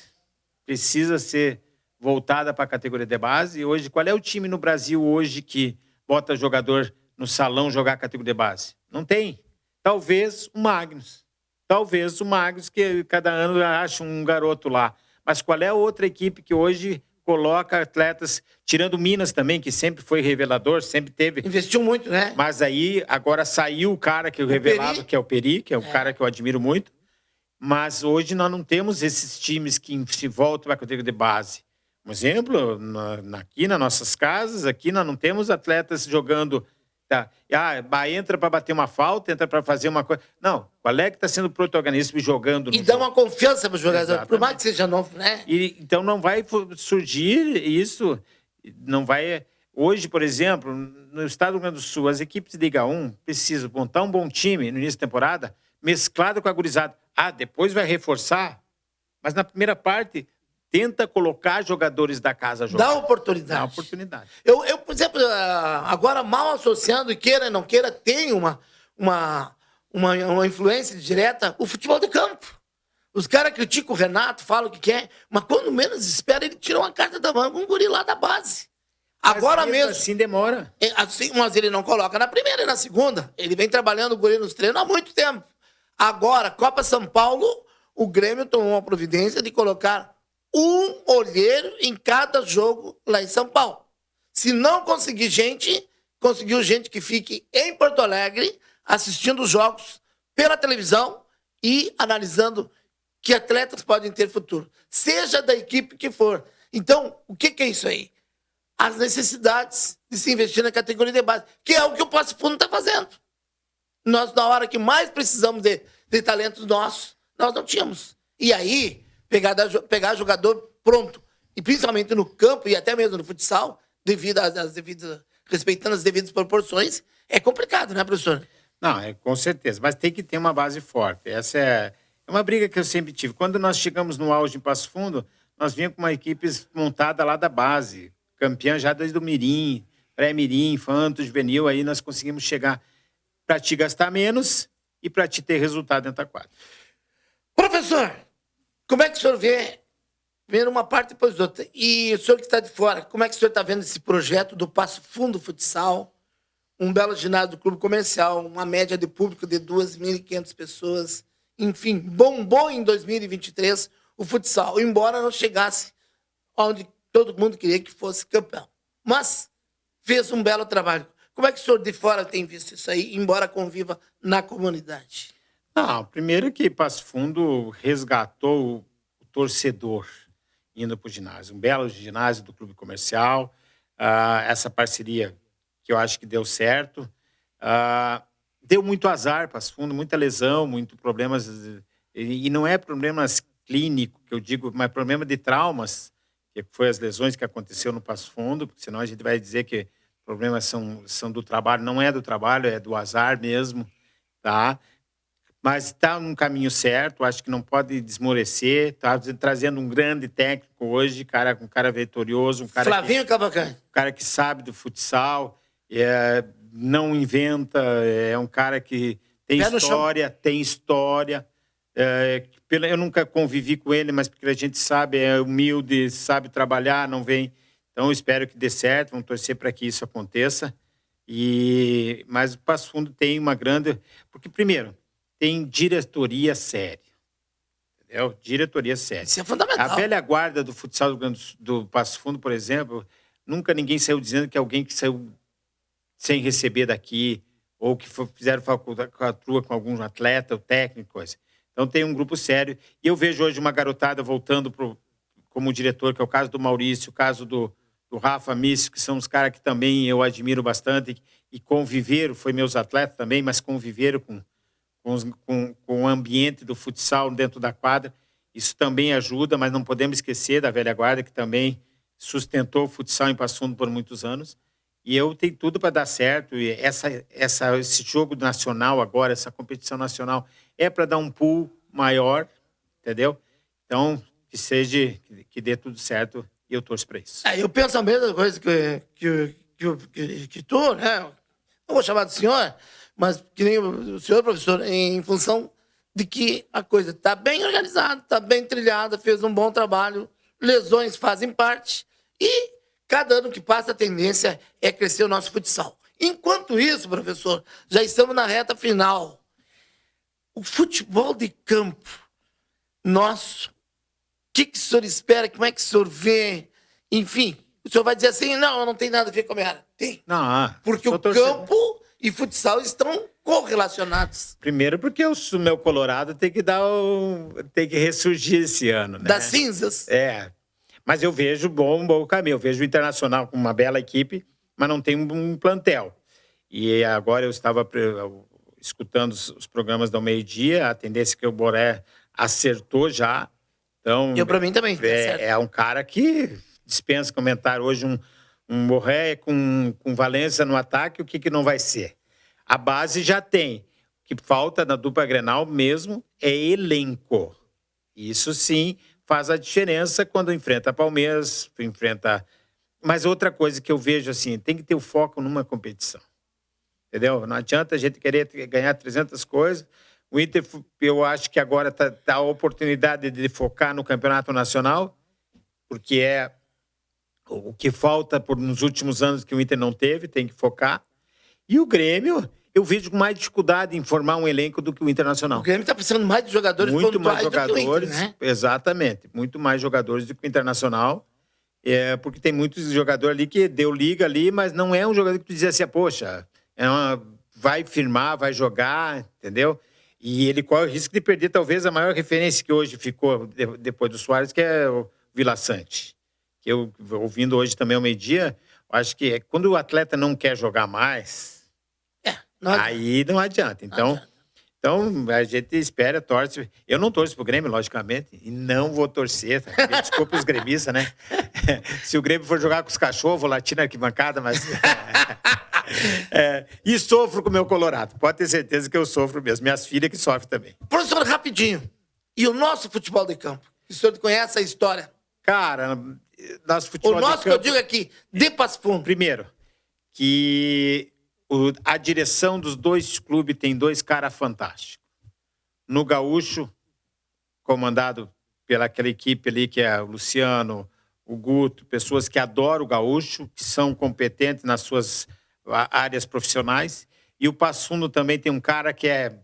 precisa ser voltada para a categoria de base. E hoje, qual é o time no Brasil hoje que bota jogador no salão jogar a categoria de base? Não tem. Talvez o Magnus. Talvez o Magnus, que cada ano acha um garoto lá. Mas qual é a outra equipe que hoje coloca atletas, tirando Minas também, que sempre foi revelador, sempre teve... Investiu muito, né? Mas aí, agora saiu o cara que eu revelava, que é o Peri, que é um cara que eu admiro muito. Mas hoje nós não temos esses times que se voltam para a categoria de base. Um exemplo, aqui nas nossas casas, aqui nós não temos atletas jogando... Tá. Entra para bater uma falta, entra para fazer uma coisa... Não, qual é que está sendo o protagonista jogando? E dá uma confiança para o jogador, exatamente. Por mais que seja novo, né? Então não vai surgir isso, não vai... Hoje, por exemplo, no estado do Rio Grande do Sul, as equipes de Liga 1 precisam montar um bom time no início da temporada, mesclado com a gurizada. Depois vai reforçar, mas na primeira parte tenta colocar jogadores da casa jogar. Dá oportunidade. Dá oportunidade. Eu, por exemplo, agora mal associando, e queira ou não queira, tem uma influência direta, o futebol de campo. Os caras criticam o Renato, falam o que quer, mas quando menos espera, ele tira uma carta da manga, um guri lá da base. Agora mesmo. Assim demora. Assim, mas ele não coloca na primeira e na segunda. Ele vem trabalhando o guri nos treinos há muito tempo. Agora, Copa São Paulo, o Grêmio tomou uma providência de colocar um olheiro em cada jogo lá em São Paulo. Se não conseguir gente, conseguiu gente que fique em Porto Alegre, assistindo os jogos pela televisão e analisando que atletas podem ter futuro, seja da equipe que for. Então, o que é isso aí? As necessidades de se investir na categoria de base, que é o que o Passo Fundo está fazendo. Nós, na hora que mais precisamos de talentos nossos, nós não tínhamos. E aí, pegar jogador pronto, e principalmente no campo e até mesmo no futsal, respeitando as devidas proporções, é complicado, né, professor? Não, com certeza, mas tem que ter uma base forte. Essa é uma briga que eu sempre tive. Quando nós chegamos no auge em Passo Fundo, nós vínhamos com uma equipe montada lá da base, campeã já desde o Mirim, pré-Mirim, infanto, juvenil, aí nós conseguimos chegar para te gastar menos e para te ter resultado dentro da quadra. Professor, como é que o senhor vê uma parte depois da outra? E o senhor que está de fora, como é que o senhor está vendo esse projeto do Passo Fundo Futsal, um belo ginásio do clube comercial, uma média de público de 2.500 pessoas, enfim, bombou em 2023 o futsal, embora não chegasse onde todo mundo queria que fosse campeão. Mas fez um belo trabalho. Como é que o senhor de fora tem visto isso aí, embora conviva na comunidade? Não, primeiro que Passo Fundo resgatou o torcedor indo para o ginásio. Um belo ginásio do clube comercial, essa parceria que eu acho que deu certo. Deu muito azar, Passo Fundo, muita lesão, muito problemas, e não é problemas clínicos, que eu digo, mas problema de traumas, que foi as lesões que aconteceu no Passo Fundo, porque senão a gente vai dizer que problemas são do trabalho, não é do trabalho, é do azar mesmo, tá? Mas está num caminho certo, acho que não pode desmorecer, está trazendo um grande técnico hoje, um cara vitorioso, um cara Flavinho Cavalcante. Um cara que sabe do futsal, não inventa, é um cara que tem história. Eu nunca convivi com ele, mas porque a gente sabe, é humilde, sabe trabalhar, não vem. Então, eu espero que dê certo, vamos torcer para que isso aconteça. Mas o Passo Fundo tem uma grande... Porque, primeiro, tem diretoria séria. Entendeu? Diretoria séria. Isso é fundamental. A velha guarda do futsal do Passo Fundo, por exemplo, nunca ninguém saiu dizendo que alguém que saiu sem receber daqui, ou que fizeram falcatrua com algum atleta, ou técnico, coisa. Então tem um grupo sério. E eu vejo hoje uma garotada voltando como diretor, que é o caso do Maurício, o caso do Rafa Mício, que são os caras que também eu admiro bastante, e conviveram, foi meus atletas também, mas conviveram com o ambiente do futsal dentro da quadra. Isso também ajuda, mas não podemos esquecer da velha guarda, que também sustentou o futsal em Passo Fundo por muitos anos. E eu tenho tudo para dar certo. E esse jogo nacional agora, essa competição nacional, é para dar um pool maior, entendeu? Então, que dê tudo certo, e eu torço para isso. Eu penso a mesma coisa que tu, né? Não vou chamar de senhor, mas que nem o senhor, professor, em função de que a coisa está bem organizada, está bem trilhada, fez um bom trabalho, lesões fazem parte, e cada ano que passa a tendência é crescer o nosso futsal. Enquanto isso, professor, já estamos na reta final. O futebol de campo nosso, o que o senhor espera? Como é que o senhor vê? Enfim, o senhor vai dizer assim, não tem nada a ver com a minha área. Tem. Não, porque o campo e futsal estão correlacionados. Primeiro porque o meu Colorado tem que ressurgir esse ano, né? Das cinzas. Mas eu vejo bom caminho. Eu vejo o Internacional com uma bela equipe, mas não tem um plantel. E agora eu estava escutando os programas do meio-dia, a tendência é que o Boré acertou já. Então, para mim também. É um cara que dispensa comentário. Hoje um Boré com Valência no ataque, o que não vai ser? A base já tem. O que falta na dupla Grenal mesmo é elenco. Isso sim faz a diferença quando enfrenta Palmeiras, enfrenta... Mas outra coisa que eu vejo assim, tem que ter o foco numa competição. Entendeu? Não adianta a gente querer ganhar 300 coisas. O Inter, eu acho que agora tá a oportunidade de focar no campeonato nacional, porque é o que falta nos últimos anos que o Inter não teve, tem que focar. E o Grêmio, eu vejo com mais dificuldade em formar um elenco do que o Internacional. O Grêmio está precisando mais de jogadores muito mais jogadores, do que o Inter, né? Exatamente, muito mais jogadores do que o Internacional. Porque tem muitos jogadores ali que deu liga ali, mas não é um jogador que tu dizia assim, poxa, vai firmar, vai jogar, entendeu? E ele corre o risco de perder talvez a maior referência que hoje ficou depois do Soares, que é o Vila Sante. Que eu, ouvindo hoje também ao meio-dia, acho que quando o atleta não quer jogar mais, aí não adianta. Então, a gente espera, torce. Eu não torço pro Grêmio, logicamente, e não vou torcer. Tá? Desculpa os gremistas, né? Se o Grêmio for jogar com os cachorros, vou latir na arquibancada, mas... E sofro com o meu Colorado. Pode ter certeza que eu sofro mesmo. Minhas filhas que sofrem também. Professor, rapidinho. E o nosso futebol de campo? O senhor conhece a história? Cara, nosso futebol de campo... O nosso que eu digo aqui, de Passo Fundo. Primeiro, que... a direção dos dois clubes tem dois caras fantásticos. No Gaúcho, comandado pelaquela equipe ali, que é o Luciano, o Guto, pessoas que adoram o Gaúcho, que são competentes nas suas áreas profissionais. E o Passo Fundo também tem um cara que é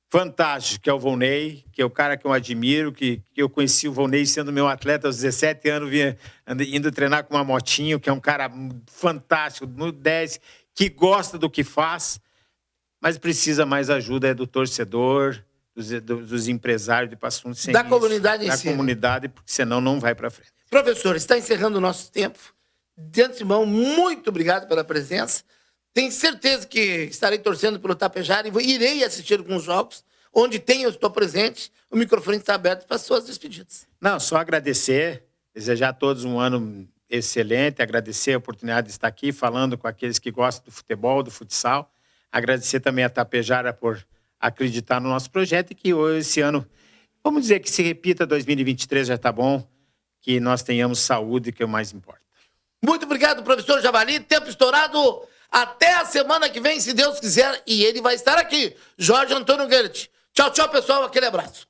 fantástico, que é o Volney, que é o cara que eu admiro, que eu conheci o Volney sendo meu atleta aos 17 anos, indo treinar com uma motinho, que é um cara fantástico, no 10, que gosta do que faz, mas precisa mais ajuda do torcedor, dos empresários de Passo Fundo. Da comunidade em si. Da comunidade, porque senão não vai para frente. Professor, está encerrando o nosso tempo. De antemão, muito obrigado pela presença. Tenho certeza que estarei torcendo pelo Tapejara e irei assistir alguns jogos. Onde tem, eu estou presente. O microfone está aberto para as suas despedidas. Não, só agradecer, desejar a todos um ano excelente, agradecer a oportunidade de estar aqui falando com aqueles que gostam do futebol, do futsal. Agradecer também a Tapejara por acreditar no nosso projeto e que hoje, esse ano, vamos dizer que se repita 2023, já está bom, que nós tenhamos saúde, que é o mais importa. Muito obrigado, professor Javali. Tempo estourado. Até a semana que vem, se Deus quiser, e ele vai estar aqui. Jorge Antônio Guerit. Tchau, tchau, pessoal. Aquele abraço.